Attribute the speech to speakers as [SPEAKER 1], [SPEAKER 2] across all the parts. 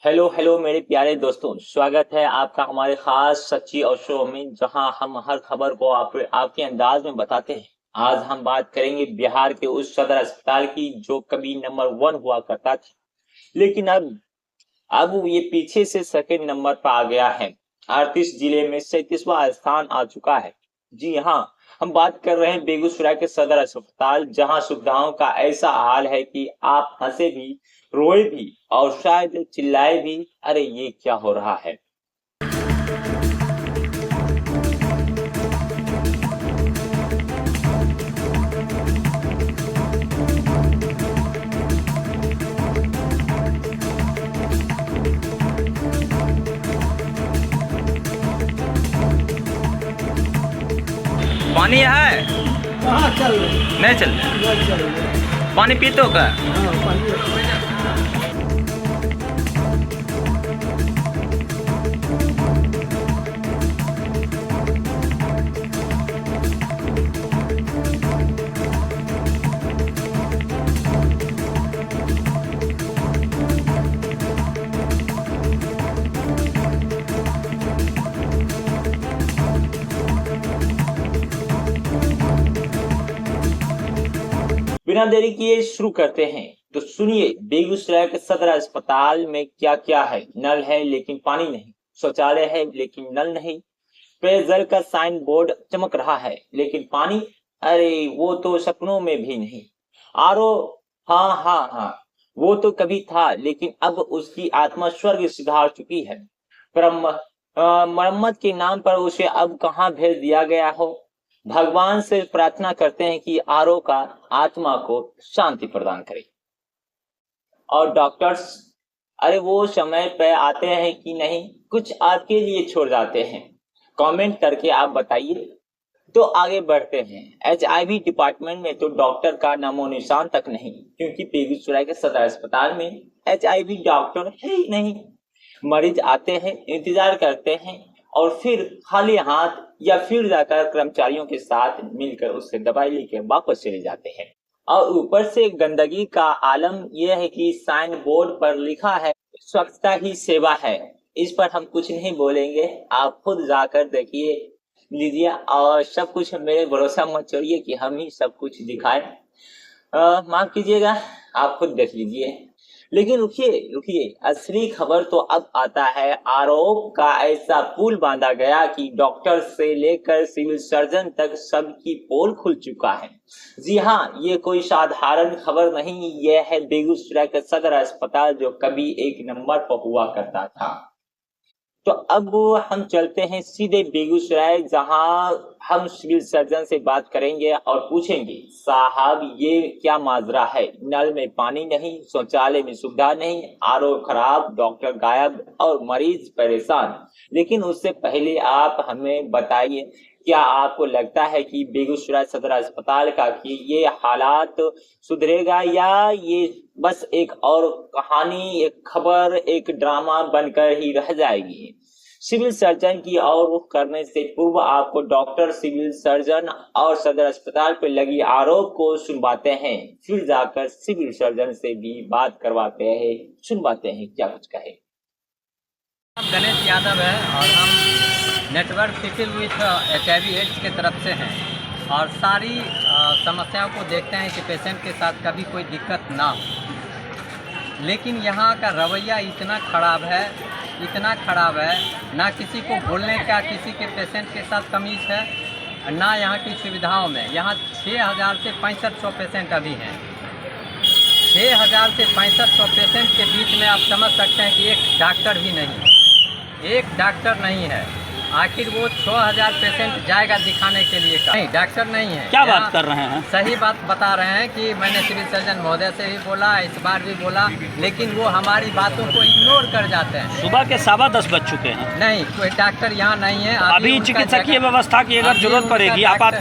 [SPEAKER 1] Hello hello मेरे प्यारे दोस्तों, स्वागत है आपका हमारे खास सच्ची और शो में, जहां हम हर खबर को आपके अंदाज में बताते हैं। आज हम बात करेंगे बिहार के उस सदर अस्पताल की जो कभी नंबर 1 हुआ करता था, लेकिन अब ये पीछे से सेकंड नंबर पर आ गया है। 38 जिले में 37वां स्थान आ चुका है। जी हाँ, हम बात कर रहे हैं बेगूसराय के सदर अस्पताल, जहां सुविधाओं का ऐसा हाल है कि आप हंसे भी, रोए भी और शायद चिल्लाए भी, अरे ये क्या हो रहा है।
[SPEAKER 2] पानी है?
[SPEAKER 3] कहाँ चल रहे?
[SPEAKER 2] नहीं चल रहा।
[SPEAKER 3] नहीं चल रहे।
[SPEAKER 2] पानी पीते हो क्या?
[SPEAKER 3] हाँ, पानी।
[SPEAKER 1] बिना देरी किए शुरू करते हैं। तो सुनिए, बेगूसराय के सदर अस्पताल में क्या क्या है। नल है लेकिन पानी नहीं, शौचालय है लेकिन नल नहीं, पेयजल का साइन बोर्ड चमक रहा है लेकिन पानी, अरे वो तो सपनों में भी नहीं। आरओ, हाँ हाँ हाँ, वो तो कभी था लेकिन अब उसकी आत्मा स्वर्ग सिधार चुकी है। मरम्मत के नाम पर उसे अब कहाँ भेज दिया गया हो। भगवान से प्रार्थना करते हैं कि आरओ का आत्मा को शांति प्रदान करे। और डॉक्टर्स, अरे वो समय पे आते हैं कि नहीं, कुछ आपके लिए छोड़ जाते हैं। कमेंट करके आप बताइए। तो आगे बढ़ते हैं। एचआईवी डिपार्टमेंट में तो डॉक्टर का नामो निशान तक नहीं, क्योंकि बेगूसराय के सदर अस्पताल में एचआईवी डॉक्टर है ही नहीं। मरीज आते हैं, इंतजार करते हैं और फिर खाली हाथ या फिर जाकर कर्मचारियों के साथ मिलकर उससे दवाई लेकर वापस चले जाते हैं। और ऊपर से गंदगी का आलम यह है कि साइन बोर्ड पर लिखा है स्वच्छता ही सेवा है। इस पर हम कुछ नहीं बोलेंगे, आप खुद जाकर देखिए लीजिए और सब कुछ मेरे भरोसा मत छोड़िए कि हम ही सब कुछ दिखाएं। माफ कीजिएगा, आप खुद देख लीजिए। लेकिन रुकिए रुकिए, असली खबर तो अब आता है। आरोप का ऐसा पुल बांधा गया कि डॉक्टर से लेकर सिविल सर्जन तक सबकी पोल खुल चुका है। जी हाँ, ये कोई साधारण खबर नहीं, यह है बेगूसराय का सदर अस्पताल जो कभी एक नंबर पर हुआ करता था। तो अब हम चलते हैं सीधे बेगूसराय, जहां हम सिविल सर्जन से बात करेंगे और पूछेंगे, साहब ये क्या माजरा है। नल में पानी नहीं, शौचालय में सुविधा नहीं, आरओ खराब, डॉक्टर गायब और मरीज परेशान। लेकिन उससे पहले आप हमें बताइए, क्या आपको लगता है कि बेगूसराय सदर अस्पताल का कि ये हालात सुधरेगा, या ये बस एक और कहानी, एक खबर, एक ड्रामा बनकर ही रह जाएगी। सिविल सर्जन की ओर रुख करने से पूर्व आपको डॉक्टर, सिविल सर्जन और सदर अस्पताल पर लगी आरोप को सुनवाते हैं, फिर जाकर सिविल सर्जन से भी बात करवाते हैं, सुनवाते हैं क्या कुछ कहे।
[SPEAKER 2] गणेश यादव है और हम network people with HIV AIDS के तरफ से हैं और सारी समस्याओं को देखते हैं कि पेशेंट के साथ कभी कोई दिक्कत ना हो। लेकिन यहाँ का रवैया इतना ख़राब है, ना किसी को बोलने का किसी के पेशेंट के साथ तमीज़ है, ना यहाँ की सुविधाओं में। यहाँ 6000 से 6500 पेशेंट अभी हैं। 6000 से 6500 पेशेंट के बीच में आप समझ सकते हैं कि एक डॉक्टर भी नहीं, एक डॉक्टर नहीं है। आखिर वो 6000 पेशेंट जाएगा दिखाने के लिए का? नहीं, डॉक्टर नहीं है।
[SPEAKER 4] क्या बात कर रहे हैं?
[SPEAKER 2] सही बात बता रहे हैं कि मैंने सिविल सर्जन महोदय से भी बोला, इस बार भी बोला, लेकिन वो हमारी बातों को इग्नोर कर जाते हैं।
[SPEAKER 4] सुबह के 10:15 बज चुके हैं।
[SPEAKER 2] नहीं, कोई डॉक्टर यहाँ नहीं है।
[SPEAKER 4] अभी चिकित्सकीय व्यवस्था की अगर जरूरत पड़ेगी, आपात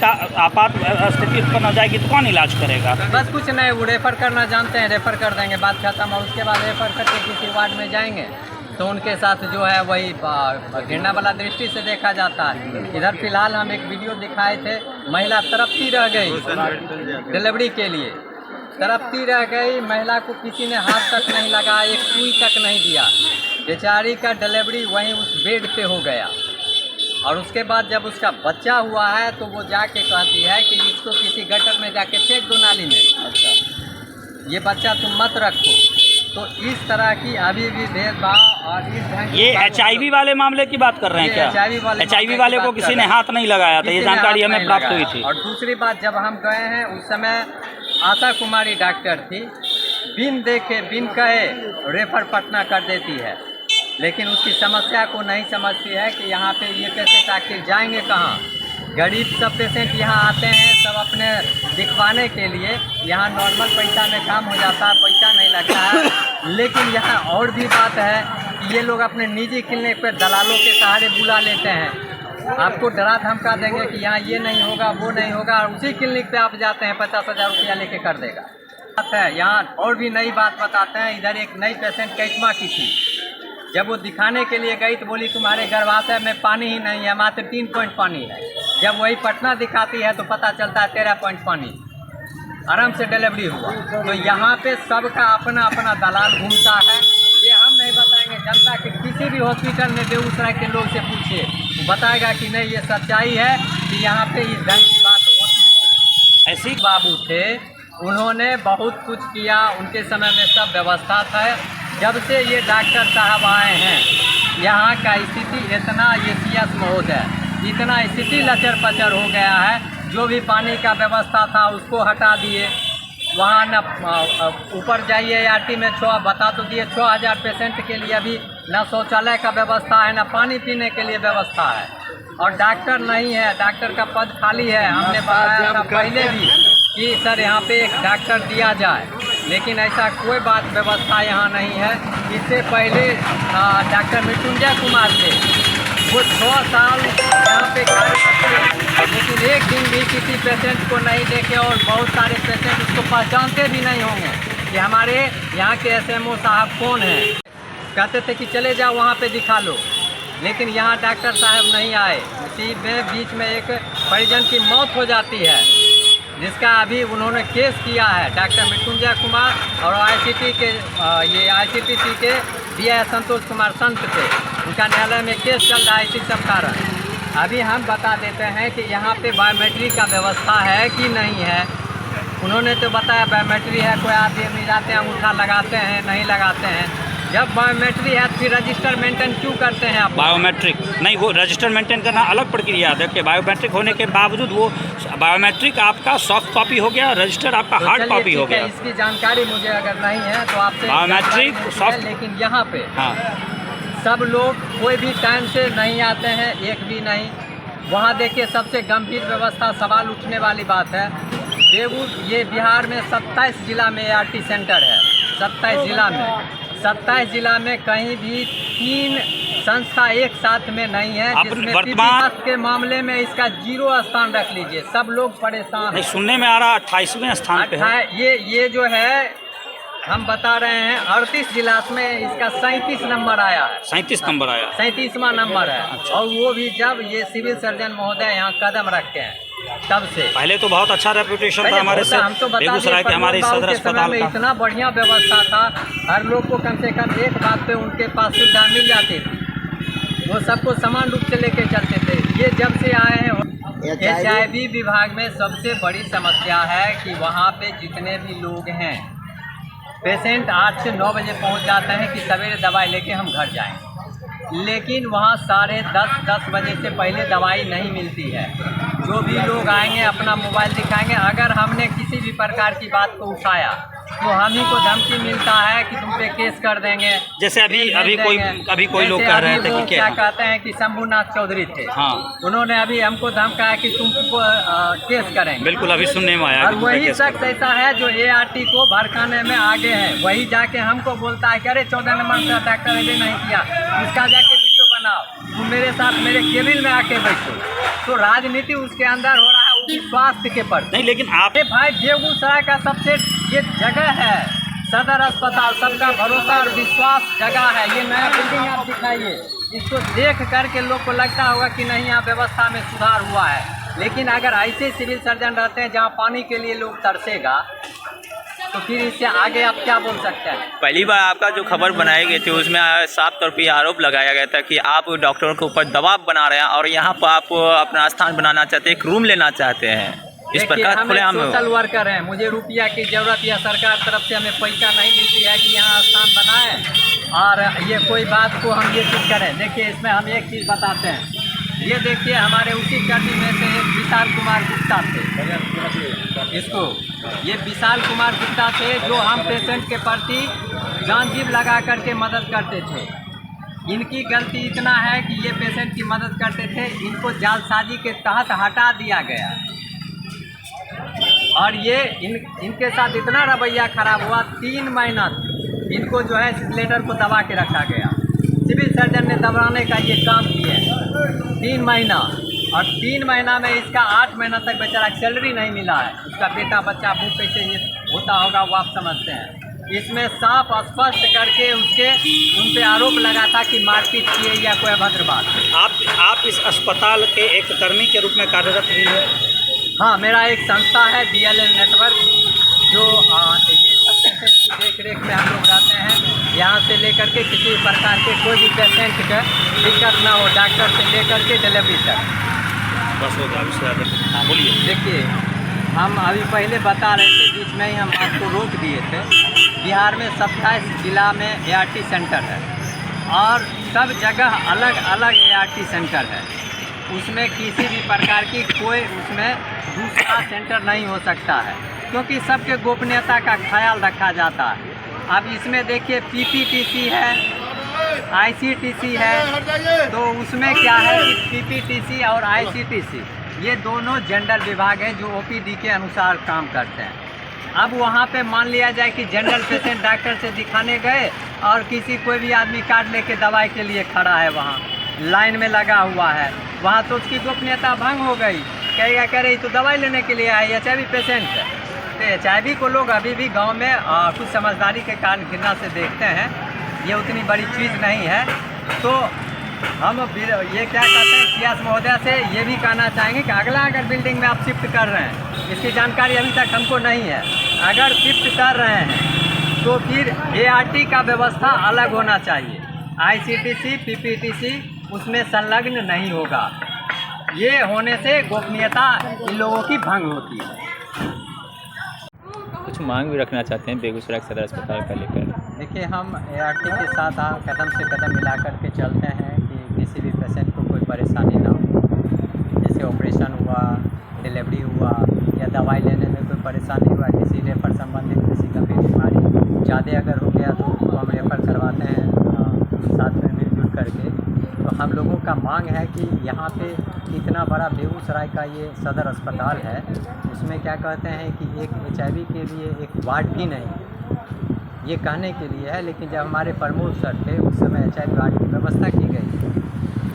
[SPEAKER 4] स्थिति उत्पन्न हो जाएगी तो कौन इलाज करेगा?
[SPEAKER 2] बस कुछ नहीं, वो रेफर करना जानते हैं, रेफर कर देंगे, बात खत्म। और उसके बाद रेफर करके किसी वार्ड में जाएंगे तो उनके साथ जो है वही घृणा वाला दृष्टि से देखा जाता है। इधर फिलहाल हम एक वीडियो दिखाए थे, महिला तड़पती रह गई डिलीवरी के लिए, तड़पती रह गई महिला को, किसी ने हाथ तक नहीं लगा, एक सुई तक नहीं दिया। बेचारी का डिलीवरी वहीं उस बेड पे हो गया। और उसके बाद जब उसका बच्चा हुआ है तो वो जाके कहती है कि इसको किसी गटर में जाके फेंक दो, नाली में। अच्छा, ये बच्चा तुम मत रखो। तो इस तरह की अभी भी भेदभाव और इस ढंग
[SPEAKER 4] ये HIV वाले मामले की बात कर रहे हैं क्या? HIV वाले को किसी ने हाथ नहीं लगाया था, ये जानकारी हमें प्राप्त हुई थी।
[SPEAKER 2] और दूसरी बात, जब हम गए हैं उस समय आशा कुमारी डॉक्टर थी, बिन देखे बिन कहे रेफर पटना कर देती है, लेकिन उसकी समस्या को नहीं समझती है कि यहाँ पे ये पेशेंट आखिर जाएंगे कहाँ। गरीब सब पेशेंट यहाँ आते हैं सब अपने दिखवाने के लिए, यहाँ नॉर्मल पैसा में काम हो जाता है, पैसा नहीं लगता है। लेकिन यहाँ और भी बात है कि ये लोग अपने निजी क्लिनिक पर दलालों के सहारे बुला लेते हैं, आपको डरा धमका देंगे कि यहाँ ये नहीं होगा वो नहीं होगा, और उसी क्लिनिक पे आप जाते हैं 50,000 रुपया लेके कर देगा। बात है यहाँ और भी नई बात बताते हैं। इधर एक नई पेशेंट कैटमा की थी, जब वो दिखाने के लिए गई तो बोली तुम्हारे गर्भाशय में पानी ही नहीं है, मात्र 3 पॉइंट पानी है। जब वही पटना दिखाती है तो पता चलता है 13 पॉइंट पानी, आराम से डिलीवरी हुआ। तो यहाँ पे सबका अपना अपना दलाल घूमता है, ये हम नहीं बताएंगे। जनता के किसी भी हॉस्पिटल में बेगूसराय के लोग से पूछिए, वो बताएगा कि नहीं ये सच्चाई है कि यहाँ पे इस ढंग की बात होती है। ऐसी बाबू थे, उन्होंने बहुत कुछ किया, उनके समय में सब व्यवस्था था। जब से ये डॉक्टर साहब आए हैं, यहाँ का स्थिति इतना एशियस महोदय, इतना स्थिति लचर पचर हो गया है। जो भी पानी का व्यवस्था था उसको हटा दिए। वहाँ न ऊपर जाइए ART में बता तो दिए 6,000 पेशेंट के लिए अभी न शौचालय का व्यवस्था है, न पानी पीने के लिए व्यवस्था है, और डॉक्टर नहीं है, डॉक्टर का पद खाली है। हमने बताया था पहले भी कि सर यहाँ पे एक डॉक्टर दिया जाए, लेकिन ऐसा कोई बात व्यवस्था यहाँ नहीं है। इससे पहले डॉक्टर मृत्युंजय कुमार थे, वो 6 साल यहाँ पे कार्य करते, लेकिन एक दिन भी किसी पेशेंट को नहीं देखे, और बहुत सारे पेशेंट उसको पहचानते भी नहीं होंगे कि हमारे यहाँ के SMO साहब कौन हैं। कहते थे कि चले जाओ वहाँ पे दिखा लो, लेकिन यहाँ डॉक्टर साहब नहीं आए। इसी में बीच में एक परिजन की मौत हो जाती है, जिसका अभी उन्होंने केस किया है डॉक्टर मृत्युंजय कुमार और ICT के ICTC के DI संतोष कुमार संत थे, उनका न्यायालय में केस चल रहा है इसी सब कारण। अभी हम बता देते हैं कि यहाँ पे बायोमेट्रिक का व्यवस्था है कि नहीं है। उन्होंने तो बताया बायोमेट्रिक है, कोई आदमी जाते हैं अंगूठा लगाते हैं, नहीं लगाते हैं। जब बायोमेट्रिक है फिर रजिस्टर मेंटेन क्यों करते हैं आप?
[SPEAKER 4] बायोमेट्रिक नहीं, वो रजिस्टर मेंटेन करना अलग प्रक्रिया है। देखिए बायोमेट्रिक होने के बावजूद वो बायोमेट्रिक आपका सॉफ्ट कॉपी हो गया, रजिस्टर आपका हार्ड कॉपी हो गया।
[SPEAKER 2] इसकी जानकारी मुझे अगर नहीं है तो आपसे
[SPEAKER 4] बायोमेट्रिक सॉफ्ट,
[SPEAKER 2] लेकिन यहाँ पे
[SPEAKER 4] हाँ
[SPEAKER 2] सब लोग कोई भी टाइम से नहीं आते हैं, एक भी नहीं। वहाँ देखिए सबसे गंभीर व्यवस्था, सवाल उठने वाली बात है, ये बिहार में 27 जिला में ART सेंटर है। 27 जिला में कहीं भी 3 संस्था एक साथ में नहीं है, जिसमें वर्तमान के मामले में इसका 0 स्थान रख लीजिए। सब लोग परेशान हैं।
[SPEAKER 4] सुनने में आ रहा 28वें स्थान पे है।
[SPEAKER 2] ये जो है हम बता रहे हैं 38 जिला में इसका 37 नंबर आया है।
[SPEAKER 4] 37 नंबर आया,
[SPEAKER 2] 37वां नंबर है।
[SPEAKER 4] अच्छा।
[SPEAKER 2] और वो भी जब ये सिविल सर्जन महोदय यहाँ कदम रखते हैं तब से।
[SPEAKER 4] पहले तो बहुत अच्छा रेपुटेशन था हमारे से, बेगूसराय के हमारे सदर अस्पताल का।
[SPEAKER 2] इतना बढ़िया व्यवस्था था, हर लोग को कम से कम एक बात पे उनके पास सुविधा मिल जाती थी, वो सबको समान रूप से लेके चलते थे। ये जब से आए हैं HIV विभाग में सबसे बड़ी समस्या है कि वहाँ पे जितने भी लोग हैं पेशेंट 8 से 9 बजे पहुँच जाते हैं कि सवेरे दवाई लेके हम घर जाएं, लेकिन वहाँ 10:30 बजे से पहले दवाई नहीं मिलती है। जो भी लोग आएंगे अपना मोबाइल दिखाएंगे, अगर हमने किसी भी प्रकार की बात को उठाया तो हम ही को धमकी मिलता है कि तुम पे केस कर देंगे।
[SPEAKER 4] जैसे अभी कोई लोग कह रहे थे कि
[SPEAKER 2] क्या कहते हैं कि शंभुनाथ चौधरी थे,
[SPEAKER 4] हाँ,
[SPEAKER 2] उन्होंने अभी हमको धमकाया कि तुमको केस करेंगे।
[SPEAKER 4] बिल्कुल अभी सुनने में आया।
[SPEAKER 2] और वही शख्स ऐसा है जो ART को भड़काने में आगे है, वही जाके हमको बोलता है कि अरे 14 नंबर से डॉक्टर अभी नहीं किया, उसका जाके वीडियो बनाओ, तुम मेरे साथ मेरे केबिन में आके बैठो। तो राजनीति उसके अंदर हो रहा है, वो भी स्वास्थ्य के प्रति
[SPEAKER 4] नहीं। लेकिन आप
[SPEAKER 2] भाई बेगूसराय का सबसे ये जगह है, सदर अस्पताल, सबका भरोसा और विश्वास जगह है। ये नया बिल्डिंग आप दिखाइए, इसको देख करके लोग को लगता होगा कि नहीं यहाँ व्यवस्था में सुधार हुआ है। लेकिन अगर ऐसे सिविल सर्जन रहते हैं जहाँ पानी के लिए लोग तरसेगा, तो फिर इससे आगे आप क्या बोल सकते हैं?
[SPEAKER 5] पहली बार आपका जो खबर बनाई गई थी उसमें साफ तौर पर यह आरोप लगाया गया था कि आप डॉक्टरों के ऊपर दबाव बना रहे हैं और यहाँ पर आप अपना स्थान बनाना चाहते हैं, एक रूम लेना चाहते हैं। इस प्रकार
[SPEAKER 2] हम
[SPEAKER 5] खुलेआम
[SPEAKER 2] सोशल वर्कर हैं, मुझे रुपया की ज़रूरत या सरकार तरफ से हमें पैसा नहीं मिलती है कि यहाँ स्थान बनाए और ये कोई बात को हम ये चीज़ करें। देखिए इसमें हम एक चीज़ बताते हैं, ये देखिए हमारे उसी कर्मी में से एक विशाल कुमार गुप्ता थे, ये विशाल कुमार गुप्ता थे जो हम पेशेंट के प्रति जान जीव लगा करके मदद करते थे। इनकी गलती इतना है कि ये पेशेंट की मदद करते थे, इनको जालसाजी के तहत हटा दिया गया और ये इनके साथ इतना रवैया खराब हुआ, 3 महीना इनको जो है सिलेंडर को दबा के रखा गया। सिविल सर्जन ने दबाने का ये काम किए 3 महीना और 3 महीना में इसका 8 महीना तक बेचारा सैलरी नहीं मिला है। उसका बेटा बच्चा मुँह कैसे ये होता होगा वो आप समझते हैं। इसमें साफ स्पष्ट करके उन पे आरोप लगा था कि मारपीट किए या कोई अभद्र बात।
[SPEAKER 4] आप इस अस्पताल के एक कर्मी के रूप में कार्यरत भी है?
[SPEAKER 2] हाँ, मेरा एक संस्था है DLL नेटवर्क, जो ये सब पेशेंट की देख रेख में हम लोग रहते हैं। यहाँ से लेकर के किसी प्रकार के कोई भी पेशेंट का दिक्कत ना हो, डॉक्टर से लेकर के डिलीवरी तक।
[SPEAKER 4] बस हो गया। हाँ बोलिए।
[SPEAKER 2] देखिए हम अभी पहले बता रहे थे, बीच में ही हम आपको रोक दिए थे। बिहार में 27 जिला में ART सेंटर है और सब जगह अलग अलग ART सेंटर है। उसमें किसी भी प्रकार की कोई उसमें दूसरा सेंटर नहीं हो सकता है क्योंकि सबके गोपनीयता का ख्याल रखा जाता है। अब इसमें देखिए PPTC है, ICTC है, तो उसमें क्या है कि PPTC और ICTC ये दोनों जनरल विभाग है जो OPD के अनुसार काम करते हैं। अब वहाँ पे मान लिया जाए कि जनरल पेशेंट डॉक्टर से दिखाने गए और कोई भी आदमी कार्ड लेके दवाई के लिए खड़ा है, वहाँ लाइन में लगा हुआ है, वहाँ तो उसकी गोपनीयता भंग हो गई। कहेगा कह रही तो दवाई लेने के लिए आए, HIV पेशेंट है। तो HIV को लोग अभी भी गांव में कुछ समझदारी के कारण घृणा से देखते हैं, ये उतनी बड़ी चीज़ नहीं है। तो हम ये क्या कहते हैं CS महोदय से ये भी कहना चाहेंगे कि अगला अगर बिल्डिंग में आप शिफ्ट कर रहे हैं, इसकी जानकारी अभी तक हमको नहीं है, अगर शिफ्ट कर रहे हैं तो फिर ART का व्यवस्था अलग होना चाहिए, ICTC PPTC उसमें संलग्न नहीं होगा। ये होने से गोपनीयता इन लोगों की भंग होती है।
[SPEAKER 5] कुछ मांग भी रखना चाहते हैं बेगूसराय सदर अस्पताल का लेकर?
[SPEAKER 2] देखिए हम ART के साथ कदम से कदम मिला कर के चलते हैं कि किसी भी पेशेंट को कोई परेशानी ना हो। जैसे ऑपरेशन हुआ, डिलीवरी हुआ या दवाई लेने में कोई परेशानी हुआ, किसी रेफर संबंधित किसी का भी बीमारी ज़्यादा अगर हो गया तो उसको हम रेफ़र करवाते हैं साथ में मिलजुल करके। तो हम लोगों का मांग है कि यहाँ पे इतना बड़ा बेगूसराय का ये सदर अस्पताल है, उसमें क्या कहते हैं कि एक HIV के लिए एक वार्ड भी नहीं, ये कहने के लिए है। लेकिन जब हमारे प्रमोद सर थे उस समय HIV वार्ड की व्यवस्था की गई,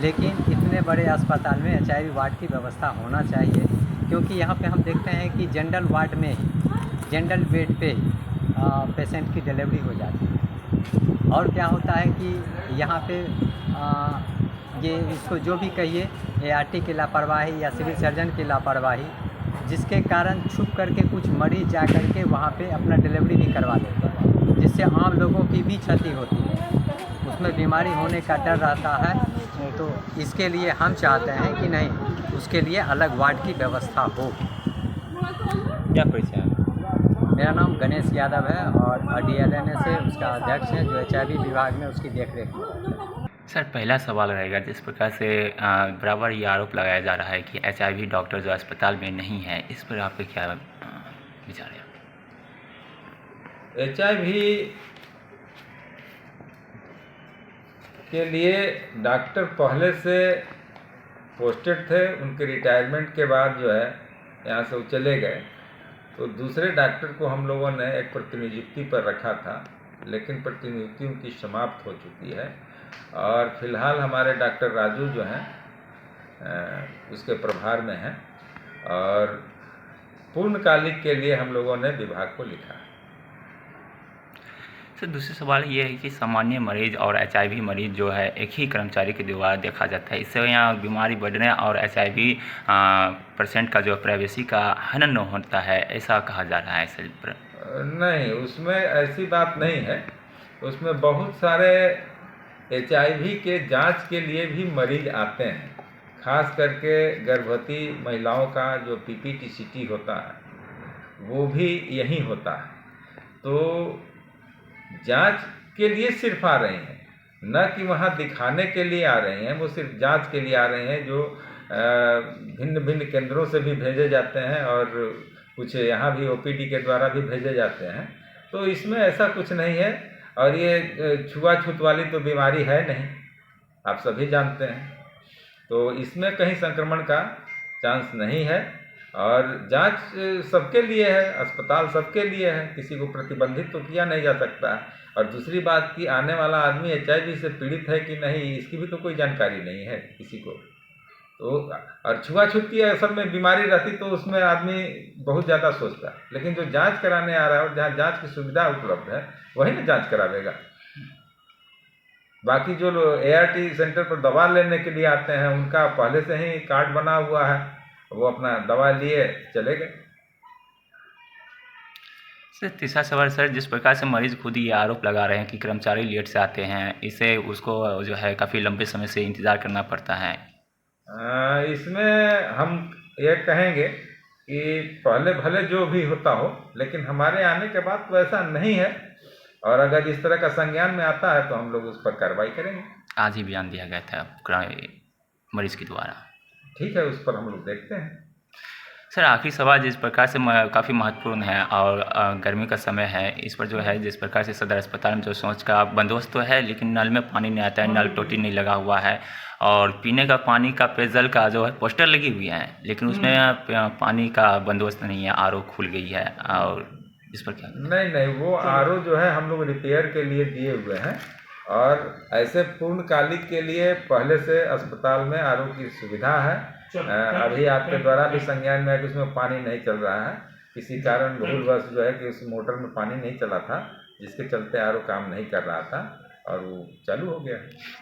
[SPEAKER 2] लेकिन इतने बड़े अस्पताल में HIV वार्ड की व्यवस्था होना चाहिए क्योंकि यहाँ पे हम देखते हैं कि जनरल वार्ड में ही, जनरल बेड पे पेशेंट की डिलीवरी हो जाती है। और क्या होता है कि यहाँ पे ये इसको जो भी कहिए ART की लापरवाही या सिविल सर्जन की लापरवाही, जिसके कारण छुप करके कुछ मरीज जा करके वहाँ पे अपना डिलीवरी भी करवा देते हैं, जिससे आम लोगों की भी क्षति होती है, उसमें बीमारी होने का डर रहता है। तो इसके लिए हम चाहते हैं कि नहीं, उसके लिए अलग वार्ड की व्यवस्था हो।
[SPEAKER 5] क्या परिचय है?
[SPEAKER 2] मेरा नाम गणेश यादव है और DLN से उसका अध्यक्ष है जो HIV विभाग में उसकी देखरेख में।
[SPEAKER 5] सर पहला सवाल रहेगा, जिस प्रकार से बराबर ये आरोप लगाया जा रहा है कि HIV डॉक्टर जो अस्पताल में नहीं है, इस पर आपके क्या विचार है?
[SPEAKER 6] HIV के लिए डॉक्टर पहले से पोस्टेड थे, उनके रिटायरमेंट के बाद जो है यहाँ से वो चले गए, तो दूसरे डॉक्टर को हम लोगों ने एक प्रतिनियुक्ति पर रखा था, लेकिन प्रतिनियुक्ति उनकी समाप्त हो चुकी है और फिलहाल हमारे डॉक्टर राजू जो हैं उसके प्रभार में हैं और पूर्णकालिक के लिए हम लोगों ने विभाग को लिखा है।
[SPEAKER 5] सर दूसरा सवाल ये है कि सामान्य मरीज और HIV मरीज जो है एक ही कर्मचारी के द्वारा देखा जाता है, इससे यहाँ बीमारी बढ़ने और HIV पेशेंट का जो प्राइवेसी का हनन होता है, ऐसा कहा जा रहा है सर।
[SPEAKER 6] नहीं, उसमें ऐसी बात नहीं है। उसमें बहुत सारे HIV के जांच के लिए भी मरीज आते हैं, खास करके गर्भवती महिलाओं का जो PPTCT होता है वो भी यहीं होता है। तो जांच के लिए सिर्फ आ रहे हैं, न कि वहाँ दिखाने के लिए आ रहे हैं, वो सिर्फ जांच के लिए आ रहे हैं, जो भिन्न भिन्न केंद्रों से भी भेजे जाते हैं और कुछ यहाँ भी OPD के द्वारा भी भेजे जाते हैं। तो इसमें ऐसा कुछ नहीं है, और ये छुआछूत वाली तो बीमारी है नहीं, आप सभी जानते हैं। तो इसमें कहीं संक्रमण का चांस नहीं है, और जांच सबके लिए है, अस्पताल सबके लिए है, किसी को प्रतिबंधित तो किया नहीं जा सकता। और दूसरी बात कि आने वाला आदमी HIV से पीड़ित है कि नहीं, इसकी भी तो कोई जानकारी नहीं है किसी को। तो और छुआछूत की असल में बीमारी रहती तो उसमें आदमी बहुत ज़्यादा सोचता है, लेकिन जो जांच कराने आ रहा है और जहाँ जांच की सुविधा उपलब्ध है वही ना जांच करावेगा। बाकी जो लोग ART सेंटर पर दवा लेने के लिए आते हैं उनका पहले से ही कार्ड बना हुआ है, वो अपना दवा लिए चले गए।
[SPEAKER 5] सर तीसरा सवाल सर, जिस प्रकार से मरीज खुद ही आरोप लगा रहे हैं कि कर्मचारी लेट से आते हैं, इससे उसको जो है काफ़ी लंबे समय से इंतज़ार करना पड़ता है।
[SPEAKER 6] इसमें हम ये कहेंगे कि पहले भले जो भी होता हो, लेकिन हमारे आने के बाद तो ऐसा नहीं है, और अगर इस तरह का संज्ञान में आता है तो हम लोग उस पर कार्रवाई करेंगे।
[SPEAKER 5] आज ही बयान दिया गया था मरीज के द्वारा।
[SPEAKER 6] ठीक है, उस पर हम लोग देखते हैं।
[SPEAKER 5] सर आखिरी सवाल, जिस प्रकार से काफ़ी महत्वपूर्ण है और गर्मी का समय है, इस पर जो है जिस प्रकार से सदर अस्पताल में जो सोच का बंदोबस्त तो है, लेकिन नल में पानी नहीं आता है, नल टोटी नहीं लगा हुआ है, और पीने का पानी का पेयजल का जो है पोस्टर लगी हुई है, लेकिन उसमें पानी का बंदोबस्त नहीं है, RO खुल गई है, और इस पर क्या?
[SPEAKER 6] नहीं, वो RO जो है हम लोग रिपेयर के लिए दिए हुए हैं, और ऐसे पूर्णकालिक के लिए पहले से अस्पताल में RO की सुविधा है। अभी आपके द्वारा भी संज्ञान में है कि उसमें पानी नहीं चल रहा है, किसी कारण भूलवश जो है कि उस मोटर में पानी नहीं चला था, जिसके चलते RO काम नहीं कर रहा था, और वो चालू हो गया।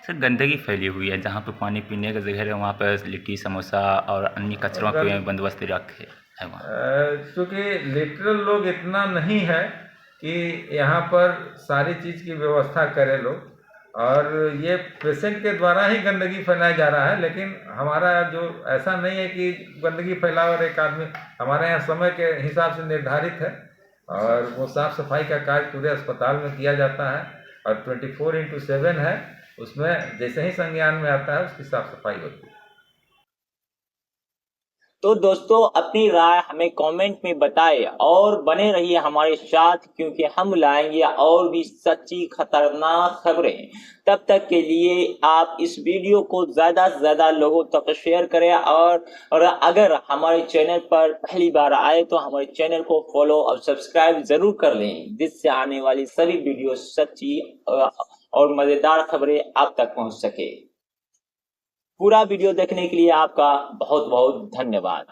[SPEAKER 5] सर गंदगी फैली हुई है, जहाँ पे पानी पीने का जगह है वहाँ पर लिट्टी समोसा और अन्य कचरों के बंदोबस्त रखे है वहाँ।
[SPEAKER 6] क्योंकि लिटरल लोग इतना नहीं है कि यहाँ पर सारी चीज़ की व्यवस्था करे लोग, और ये पेशेंट के द्वारा ही गंदगी फैलाया जा रहा है। लेकिन हमारा जो ऐसा नहीं है कि गंदगी फैलाओ और एक आदमी, हमारे यहाँ समय के हिसाब से निर्धारित है, और वो साफ़ सफाई का कार्य पूरे अस्पताल में किया जाता है, और 24/7 है, उसमें जैसे ही संज्ञान में आता है उसकी साफ़ सफाई होती है।
[SPEAKER 1] तो दोस्तों अपनी राय हमें कमेंट में बताएं और बने रहिए हमारे साथ, क्योंकि हम लाएंगे और भी सच्ची खतरनाक खबरें। तब तक के लिए आप इस वीडियो को ज़्यादा से ज़्यादा लोगों तक शेयर करें, और अगर हमारे चैनल पर पहली बार आए तो हमारे चैनल को फॉलो और सब्सक्राइब ज़रूर कर लें, जिससे आने वाली सभी वीडियो सच्ची और मज़ेदार खबरें आप तक पहुंच सके। पूरा वीडियो देखने के लिए आपका बहुत बहुत धन्यवाद।